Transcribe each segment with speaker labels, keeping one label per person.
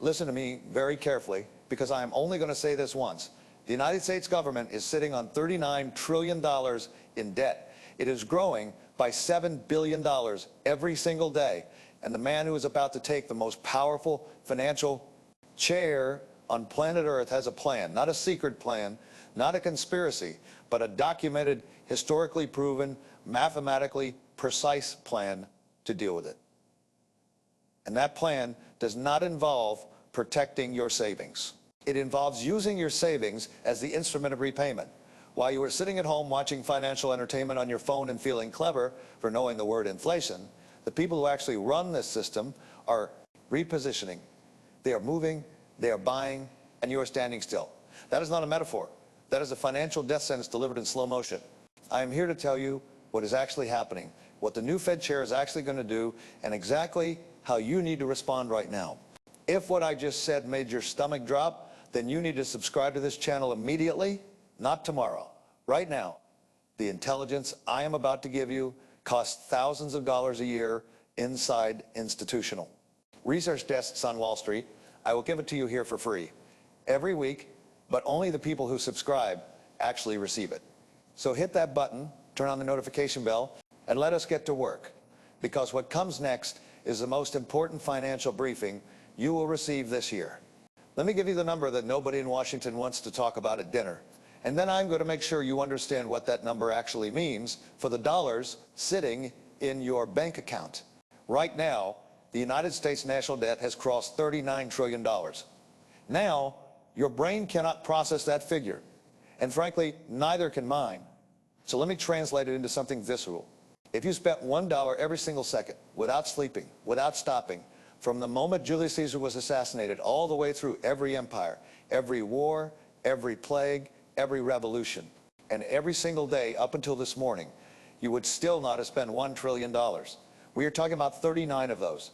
Speaker 1: listen to me very carefully, because I am only going to say this once. The United States government is sitting on $39 trillion in debt. It is growing by $7 billion every single day. And the man who is about to take the most powerful financial chair on planet Earth has a plan, not a secret plan, not a conspiracy, but a documented, historically proven, mathematically precise plan to deal with it. And that plan does not involve protecting your savings. It involves using your savings as the instrument of repayment. While you are sitting at home watching financial entertainment on your phone and feeling clever for knowing the word inflation, the people who actually run this system are repositioning. They are moving, they are buying, and you are standing still. That is not a metaphor. That is a financial death sentence delivered in slow motion. I am here to tell you what is actually happening, what the new Fed chair is actually going to do, and exactly how you need to respond right now. If what I just said made your stomach drop, then you need to subscribe to this channel immediately, not tomorrow. Right now, the intelligence I am about to give you costs thousands of dollars a year inside institutional. Research desks on Wall Street, I will give it to you here for free. Every week, but only the people who subscribe actually receive it. So hit that button, turn on the notification bell, and let us get to work. Because what comes next is the most important financial briefing you will receive this year. Let me give you the number that nobody in Washington wants to talk about at dinner. And then I'm going to make sure you understand what that number actually means for the dollars sitting in your bank account. Right now, the United States national debt has crossed $39 trillion. Now, your brain cannot process that figure. And frankly, neither can mine. So let me translate it into something visceral. If you spent $1 every single second, without sleeping, without stopping, from the moment Julius Caesar was assassinated all the way through every empire, every war, every plague, every revolution, and every single day up until this morning, you would still not have spent $1 trillion. We are talking about 39 of those.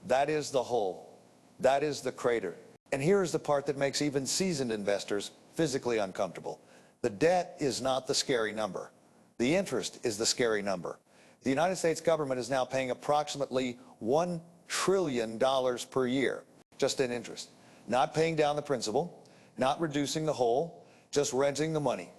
Speaker 1: That is the hole. That is the crater. And here is the part that makes even seasoned investors physically uncomfortable. The debt is not the scary number. The interest is the scary number. The United States government is now paying approximately $1 trillion per year just in interest. Not paying down the principal, not reducing the hole, just renting the money.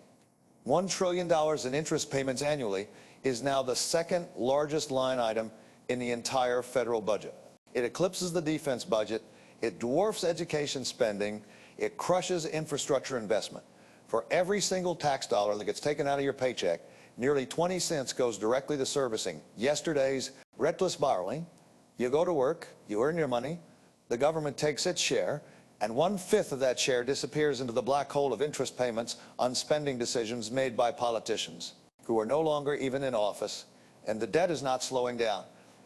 Speaker 1: $1 trillion in interest payments annually is now the second largest line item in the entire federal budget. It eclipses the defense budget, it dwarfs education spending, it crushes infrastructure investment. For every single tax dollar that gets taken out of your paycheck, nearly 20 cents goes directly to servicing yesterday's reckless borrowing. You go to work, you earn your money, the government takes its share, and 1/5 of that share disappears into the black hole of interest payments on spending decisions made by politicians who are no longer even in office, and the debt is not slowing down.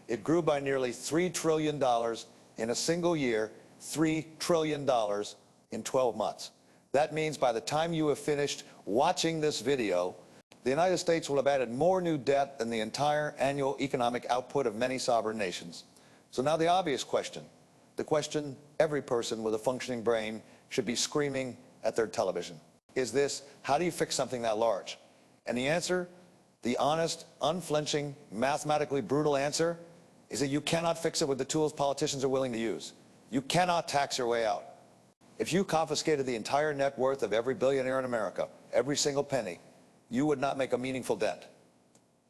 Speaker 1: It grew by nearly $3 trillion in a single year, $3 trillion in 12 months. That means by the time you have finished watching this video, the United States will have added more new debt than the entire annual economic output of many sovereign nations. So now the obvious question, the question every person with a functioning brain should be screaming at their television, is this: how do you fix something that large? And the answer, the honest, unflinching, mathematically brutal answer, is that you cannot fix it with the tools politicians are willing to use. You cannot tax your way out. If you confiscated the entire net worth of every billionaire in America, every single penny, you would not make a meaningful dent.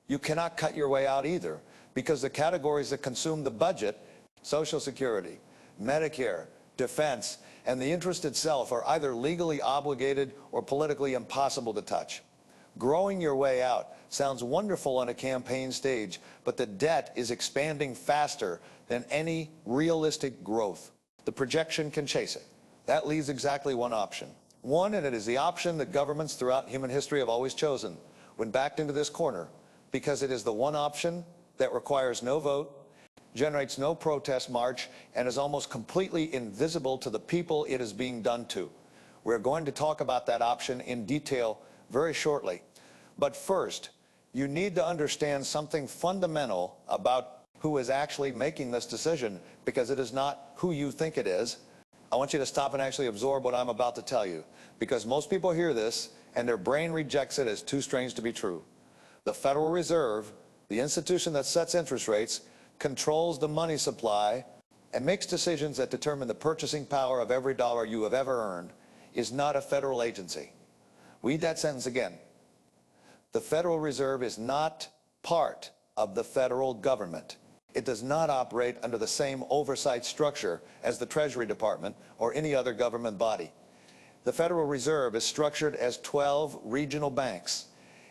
Speaker 1: You cannot cut your way out either, because the categories that consume the budget, Social Security, Medicare, defense, and the interest itself are either legally obligated or politically impossible to touch. Growing your way out sounds wonderful on a campaign stage, but the debt is expanding faster than any realistic growth. The projection can chase it. That leaves exactly one option. One, and it is the option that governments throughout human history have always chosen when backed into this corner, because it is the one option that requires no vote, generates no protest march, and is almost completely invisible to the people it is being done to. We're going to talk about that option in detail very shortly. But first, you need to understand something fundamental about who is actually making this decision, because it is not who you think it is. I want you to stop and actually absorb what I'm about to tell you, because most people hear this and their brain rejects it as too strange to be true. The Federal Reserve, the institution that sets interest rates, controls the money supply and makes decisions that determine the purchasing power of every dollar you have ever earned is not a federal agency. Read that sentence again. The Federal Reserve is not part of the federal government. It does not operate under the same oversight structure as the Treasury Department or any other government body. The Federal Reserve is structured as 12 regional banks,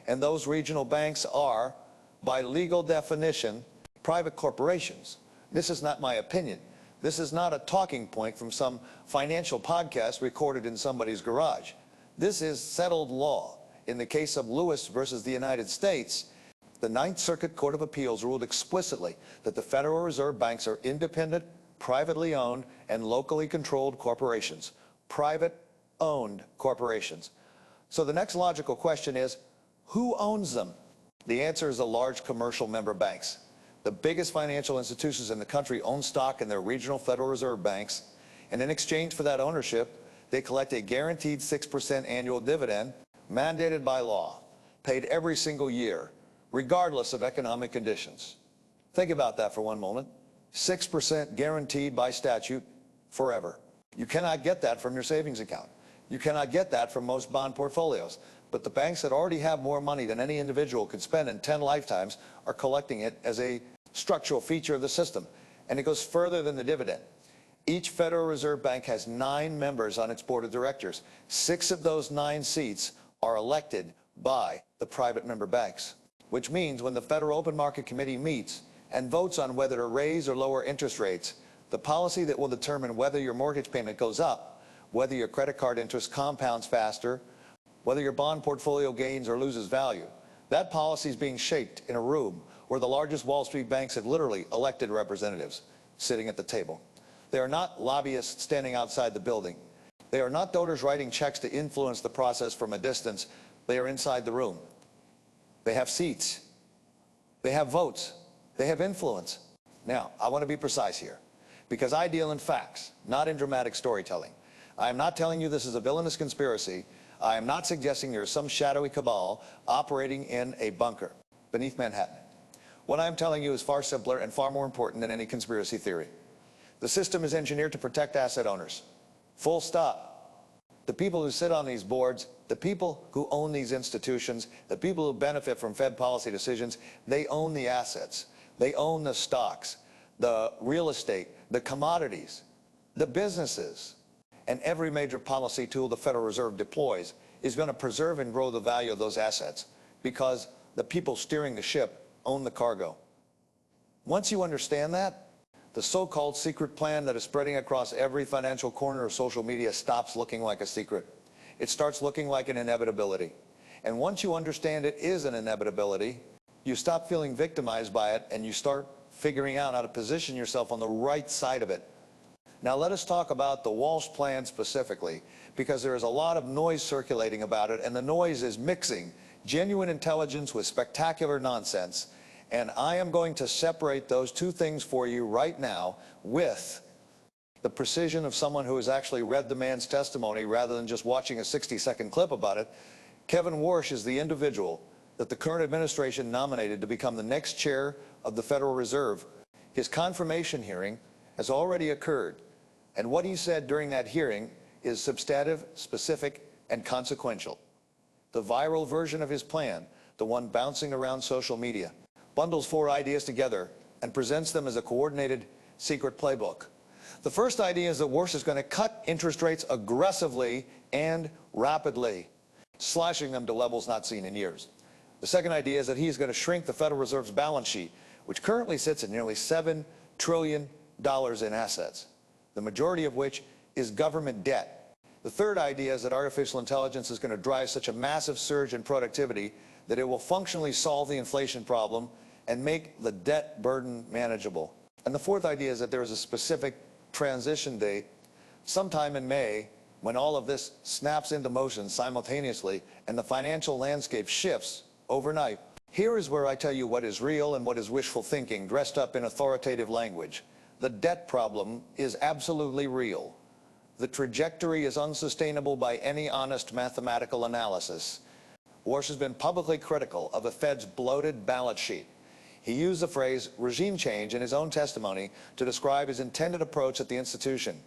Speaker 1: and those regional banks are, by legal definition, private corporations. This is not my opinion. This is not a talking point from some financial podcast recorded in somebody's garage. This is settled law. In the case of Lewis versus the United States, the Ninth Circuit Court of Appeals ruled explicitly that the Federal Reserve banks are independent, privately owned, and locally controlled corporations. Private-owned corporations. So the next logical question is, who owns them? The answer is the large commercial member banks. The biggest financial institutions in the country own stock in their regional Federal Reserve banks, and in exchange for that ownership, they collect a guaranteed 6% annual dividend mandated by law, paid every single year, regardless of economic conditions. Think about that for one moment. 6% guaranteed by statute forever. You cannot get that from your savings account. You cannot get that from most bond portfolios. But the banks that already have more money than any individual could spend in 10 lifetimes are collecting it as a structural feature of the system. And it goes further than the dividend. Each Federal Reserve Bank has 9 members on its board of directors. 6 of those 9 seats are elected by the private member banks, which means when the Federal Open Market Committee meets and votes on whether to raise or lower interest rates, the policy that will determine whether your mortgage payment goes up, whether your credit card interest compounds faster, whether your bond portfolio gains or loses value, that policy is being shaped in a room where the largest Wall Street banks have literally elected representatives sitting at the table. They are not lobbyists standing outside the building. They are not donors writing checks to influence the process from a distance. They are inside the room. They have seats. They have votes. They have influence. Now, I want to be precise here, because I deal in facts, not in dramatic storytelling. I am not telling you this is a villainous conspiracy. I am not suggesting there is some shadowy cabal operating in a bunker beneath Manhattan. What I am telling you is far simpler and far more important than any conspiracy theory. The system is engineered to protect asset owners. Full stop. The people who sit on these boards, the people who own these institutions, the people who benefit from Fed policy decisions, they own the assets. They own the stocks, the real estate, the commodities, the businesses. And every major policy tool the Federal Reserve deploys is going to preserve and grow the value of those assets because the people steering the ship own the cargo. Once you understand that, the so-called secret plan that is spreading across every financial corner of social media stops looking like a secret. It starts looking like an inevitability. And once you understand it is an inevitability, you stop feeling victimized by it and you start figuring out how to position yourself on the right side of it. Now let us talk about the Warsh plan specifically, because there is a lot of noise circulating about it, and the noise is mixing genuine intelligence with spectacular nonsense. And I am going to separate those two things for you right now with the precision of someone who has actually read the man's testimony rather than just watching a 60-second clip about it. Kevin Warsh is the individual that the current administration nominated to become the next chair of the Federal Reserve. His confirmation hearing has already occurred, and what he said during that hearing is substantive, specific, and consequential. The viral version of his plan, the one bouncing around social media, bundles 4 ideas together and presents them as a coordinated secret playbook. The first idea is that Warsh is going to cut interest rates aggressively and rapidly, slashing them to levels not seen in years. The second idea is that he is going to shrink the Federal Reserve's balance sheet, which currently sits at nearly $7 trillion in assets, the majority of which is government debt. The third idea is that artificial intelligence is going to drive such a massive surge in productivity that it will functionally solve the inflation problem and make the debt burden manageable. And the fourth idea is that there is a specific transition date, sometime in May, when all of this snaps into motion simultaneously and the financial landscape shifts overnight. Here is where I tell you what is real and what is wishful thinking dressed up in authoritative language. The debt problem is absolutely real. The trajectory is unsustainable by any honest mathematical analysis. Warsh has been publicly critical of the Fed's bloated balance sheet. He used the phrase regime change in his own testimony to describe his intended approach at the institution.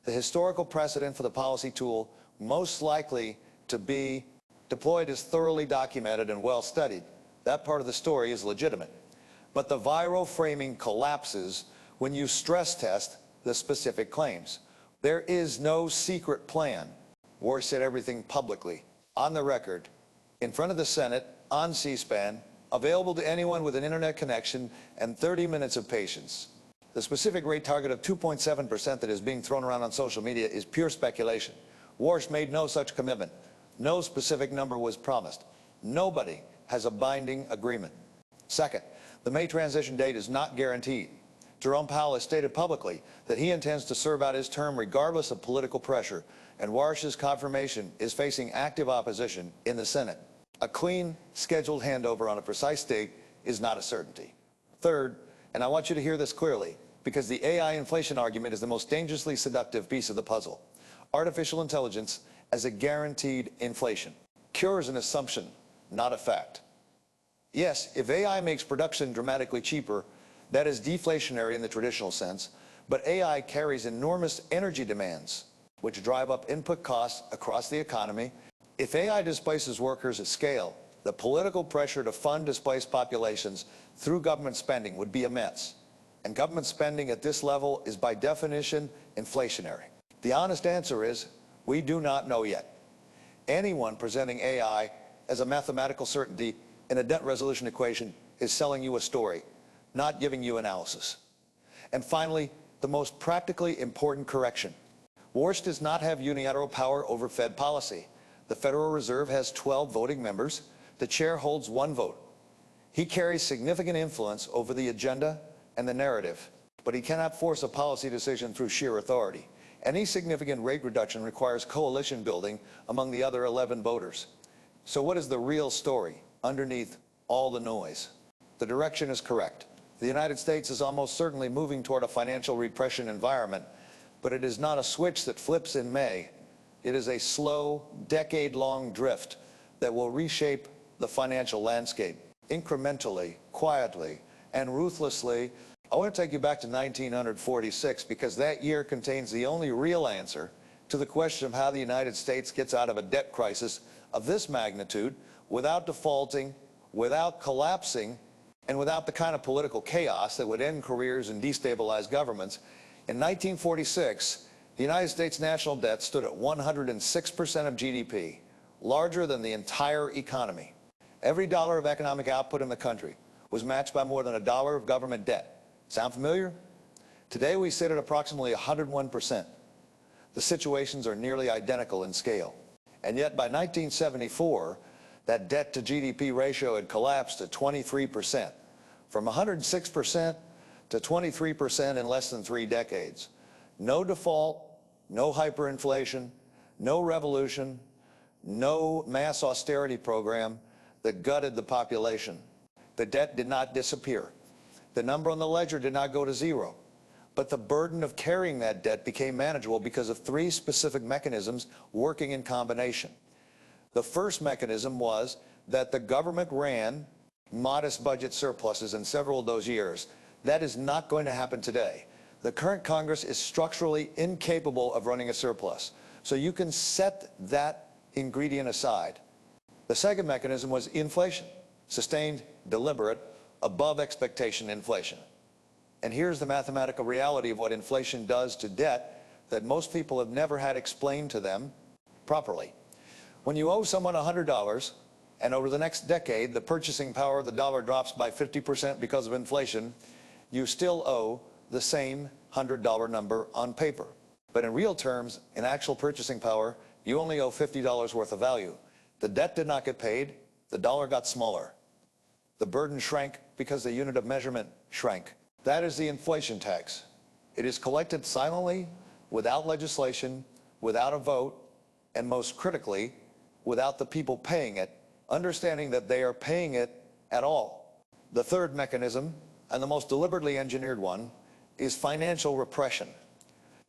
Speaker 1: The historical precedent for the policy tool most likely to be deployed is thoroughly documented and well studied. That part of the story is legitimate. But the viral framing collapses when you stress test the specific claims. There is no secret plan. Warsh said everything publicly, on the record, in front of the Senate, on C-SPAN, available to anyone with an internet connection and 30 minutes of patience. The specific rate target of 2.7% that is being thrown around on social media is pure speculation. Warsh made no such commitment. No specific number was promised. Nobody has a binding agreement. Second, the May transition date is not guaranteed. Jerome Powell has stated publicly that he intends to serve out his term regardless of political pressure, and Warsh's confirmation is facing active opposition in the Senate. A clean, scheduled handover on a precise date is not a certainty. Third, and I want you to hear this clearly, because the AI inflation argument is the most dangerously seductive piece of the puzzle. Artificial intelligence as a guaranteed inflation. Cure is an assumption, not a fact. Yes, if AI makes production dramatically cheaper, that is deflationary in the traditional sense, but AI carries enormous energy demands, which drive up input costs across the economy. If AI displaces workers at scale, the political pressure to fund displaced populations through government spending would be immense. And government spending at this level is by definition inflationary. The honest answer is, we do not know yet. Anyone presenting AI as a mathematical certainty in a debt resolution equation is selling you a story, not giving you analysis. And finally, the most practically important correction. Warsh does not have unilateral power over Fed policy. The Federal Reserve has 12 voting members. The chair holds 1 vote. He carries significant influence over the agenda and the narrative, but he cannot force a policy decision through sheer authority. Any significant rate reduction requires coalition building among the other 11 voters. So what is the real story underneath all the noise? The direction is correct. The United States is almost certainly moving toward a financial repression environment, but it is not a switch that flips in May. It is a slow, decade-long drift that will reshape the financial landscape incrementally, quietly, and ruthlessly. I want to take you back to 1946 because that year contains the only real answer to the question of how the United States gets out of a debt crisis of this magnitude without defaulting, without collapsing, and without the kind of political chaos that would end careers and destabilize governments. In 1946, the United States national debt stood at 106% of GDP, larger than the entire economy. Every dollar of economic output in the country was matched by more than a dollar of government debt. Sound familiar? Today we sit at approximately 101%. The situations are nearly identical in scale. And yet by 1974, that debt to GDP ratio had collapsed to 23%, from 106% to 23% in less than 3 decades. No default, no hyperinflation, no revolution, no mass austerity program that gutted the population. The debt did not disappear. The number on the ledger did not go to 0. But the burden of carrying that debt became manageable because of 3 specific mechanisms working in combination. The first mechanism was that the government ran modest budget surpluses in several of those years. That is not going to happen today. The current Congress is structurally incapable of running a surplus. So you can set that ingredient aside. The second mechanism was inflation, sustained, deliberate, above expectation inflation. And here's the mathematical reality of what inflation does to debt that most people have never had explained to them properly. When you owe someone $100, and over the next decade, the purchasing power of the dollar drops by 50% because of inflation, you still owe the same $100 number on paper. But in real terms, in actual purchasing power, you only owe $50 worth of value. The debt did not get paid, the dollar got smaller. The burden shrank because the unit of measurement shrank. That is the inflation tax. It is collected silently, without legislation, without a vote, and most critically, without the people paying it, understanding that they are paying it at all. The third mechanism, and the most deliberately engineered one, is financial repression.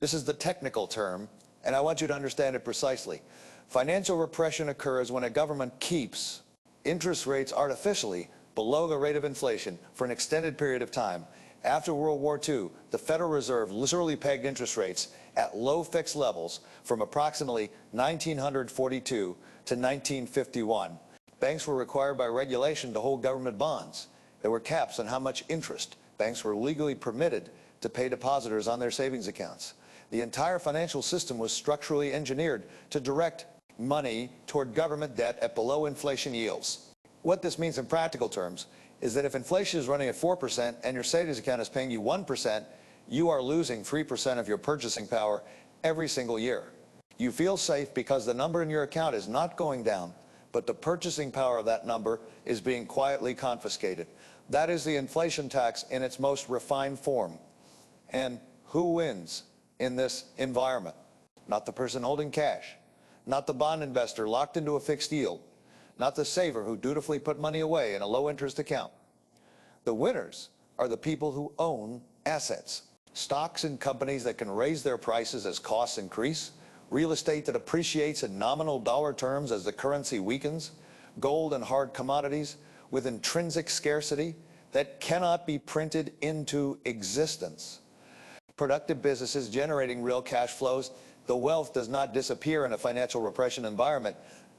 Speaker 1: This is the technical term, and I want you to understand it precisely. Financial repression occurs when a government keeps interest rates artificially below the rate of inflation for an extended period of time. After World War II, the Federal Reserve literally pegged interest rates at low fixed levels from approximately 1942 to 1951. Banks were required by regulation to hold government bonds. There were caps on how much interest banks were legally permitted to pay depositors on their savings accounts. The entire financial system was structurally engineered to direct money toward government debt at below inflation yields. What this means in practical terms is that if inflation is running at 4% and your savings account is paying you 1%, you are losing 3% of your purchasing power every single year. You feel safe because the number in your account is not going down, but the purchasing power of that number is being quietly confiscated. That is the inflation tax in its most refined form. And who wins in this environment? Not the person holding cash, not the bond investor locked into a fixed yield, not the saver who dutifully put money away in a low-interest account. The winners are the people who own assets, stocks in companies that can raise their prices as costs increase, real estate that appreciates in nominal dollar terms as the currency weakens, gold and hard commodities with intrinsic scarcity that cannot be printed into existence. Productive businesses generating real cash flows. The wealth does not disappear in a financial repression environment.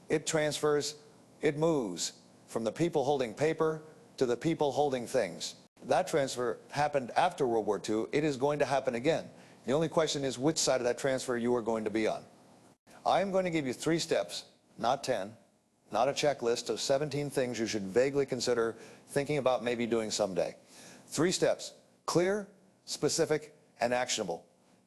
Speaker 1: It transfers. It moves from the people holding paper to the people holding things. That transfer happened after World War II. It is going to happen again. The only question is which side of that transfer you are going to be on. I am going to give you 3 steps, not 10, not a checklist of 17 things you should vaguely consider thinking about maybe doing someday. 3 steps, clear, specific, and actionable.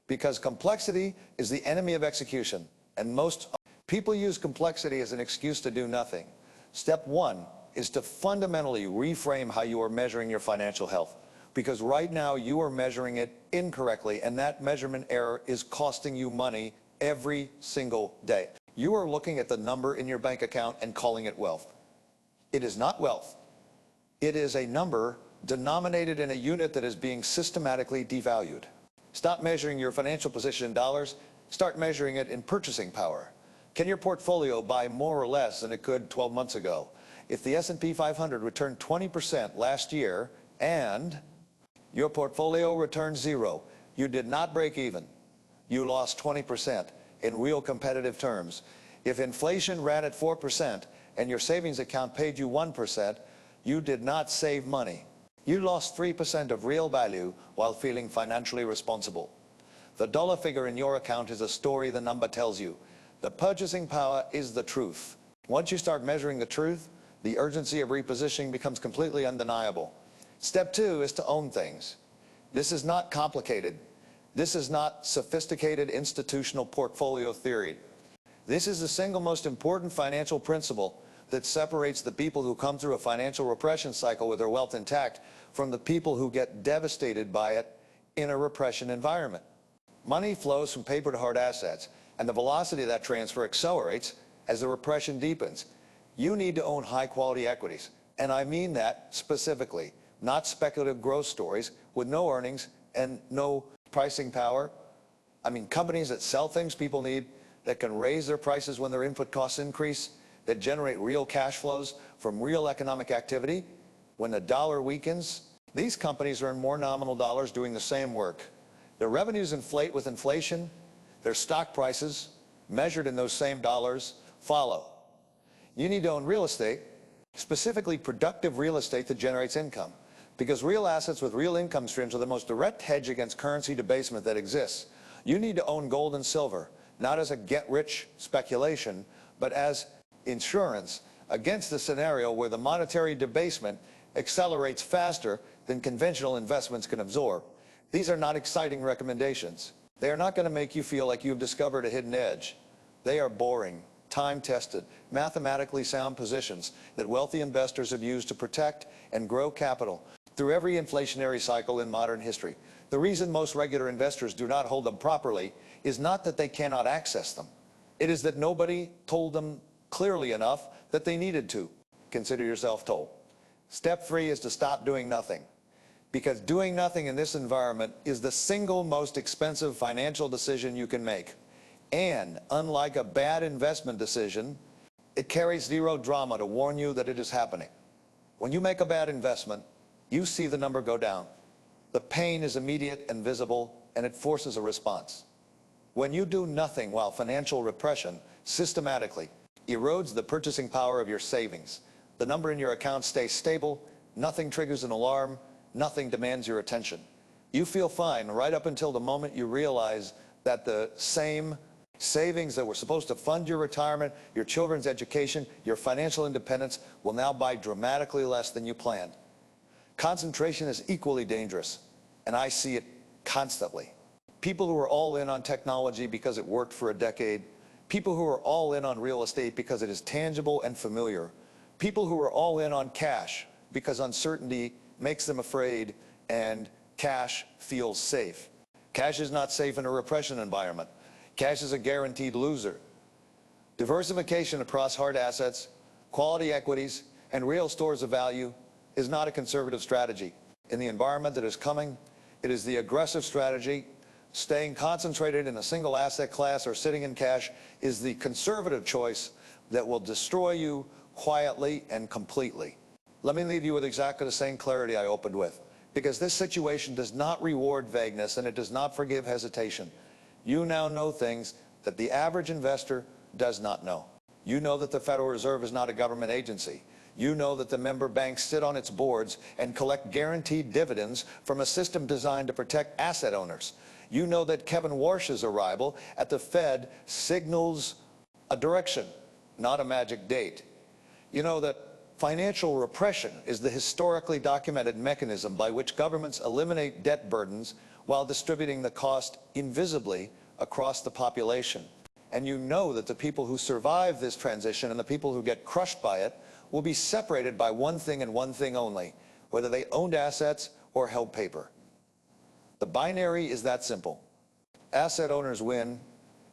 Speaker 1: Because complexity is the enemy of execution, and most people use complexity as an excuse to do nothing. Step 1 is to fundamentally reframe how you are measuring your financial health. Because right now you are measuring it incorrectly, and that measurement error is costing you money every single day. You are looking at the number in your bank account and calling it wealth. It is not wealth. It is a number denominated in a unit that is being systematically devalued. Stop measuring your financial position in dollars. Start measuring it in purchasing power. Can your portfolio buy more or less than it could 12 months ago? If the S&P 500 returned 20% last year and your portfolio returned 0, you did not break even. You lost 20% in real competitive terms. If inflation ran at 4% and your savings account paid you 1%, you did not save money. You lost 3% of real value while feeling financially responsible. The dollar figure in your account is a story the number tells you. The purchasing power is the truth. Once you start measuring the truth, the urgency of repositioning becomes completely undeniable. Step 2 is to own things. This is not complicated. This is not sophisticated institutional portfolio theory. This is the single most important financial principle that separates the people who come through a financial repression cycle with their wealth intact from the people who get devastated by it in a repression environment. Money flows from paper to hard assets, and the velocity of that transfer accelerates as the repression deepens. You need to own high-quality equities, and I mean that specifically, not speculative growth stories with no earnings and no pricing power. I mean companies that sell things people need, that can raise their prices when their input costs increase, that generate real cash flows from real economic activity. When the dollar weakens, these companies earn more nominal dollars doing the same work. Their revenues inflate with inflation. Their stock prices, measured in those same dollars, follow. You need to own real estate, specifically productive real estate that generates income. Because real assets with real income streams are the most direct hedge against currency debasement that exists. You need to own gold and silver, not as a get-rich speculation, but as insurance against the scenario where the monetary debasement accelerates faster than conventional investments can absorb. These are not exciting recommendations. They are not going to make you feel like you've discovered a hidden edge. They are boring, time-tested, mathematically sound positions that wealthy investors have used to protect and grow capital through every inflationary cycle in modern history. The reason most regular investors do not hold them properly is not that they cannot access them. It is that nobody told them clearly enough that they needed to. Consider yourself told. Step 3 is to stop doing nothing. Because doing nothing in this environment is the single most expensive financial decision you can make. And unlike a bad investment decision, it carries zero drama to warn you that it is happening. When you make a bad investment, you see the number go down. The pain is immediate and visible, and it forces a response. When you do nothing while financial repression systematically erodes the purchasing power of your savings, the number in your account stays stable, nothing triggers an alarm, nothing demands your attention. You feel fine right up until the moment you realize that the same savings that were supposed to fund your retirement, your children's education, your financial independence will now buy dramatically less than you planned. Concentration is equally dangerous, and I see it constantly. People who are all in on technology because it worked for a decade, people who are all in on real estate because it is tangible and familiar, people who are all in on cash because uncertainty makes them afraid and cash feels safe. Cash is not safe in a repression environment. Cash is a guaranteed loser. Diversification across hard assets, quality equities, and real stores of value is not a conservative strategy. In the environment that is coming, it is the aggressive strategy. Staying concentrated in a single asset class or sitting in cash is the conservative choice that will destroy you quietly and completely. Let me leave you with exactly the same clarity I opened with, because this situation does not reward vagueness and it does not forgive hesitation. You now know things that the average investor does not know. You know that the Federal Reserve is not a government agency. You know that the member banks sit on its boards and collect guaranteed dividends from a system designed to protect asset owners. You know that Kevin Warsh's arrival at the Fed signals a direction, not a magic date. You know that financial repression is the historically documented mechanism by which governments eliminate debt burdens while distributing the cost invisibly across the population. And you know that the people who survive this transition and the people who get crushed by it will be separated by one thing and one thing only, whether they owned assets or held paper. The binary is that simple. Asset owners win,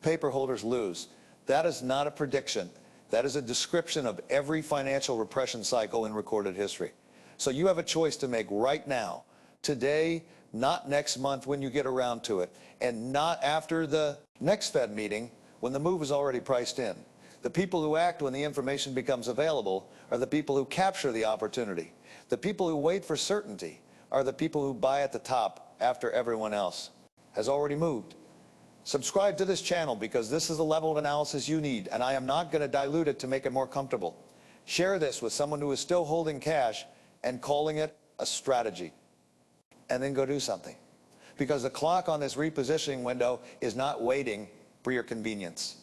Speaker 1: paper holders lose. That is not a prediction. That is a description of every financial repression cycle in recorded history. So you have a choice to make right now, today, not next month when you get around to it, and not after the next Fed meeting when the move is already priced in. The people who act when the information becomes available are the people who capture the opportunity. The people who wait for certainty are the people who buy at the top after everyone else has already moved. Subscribe to this channel because this is the level of analysis you need, and I am not going to dilute it to make it more comfortable. Share this with someone who is still holding cash and calling it a strategy. And then go do something. Because the clock on this repositioning window is not waiting for your convenience.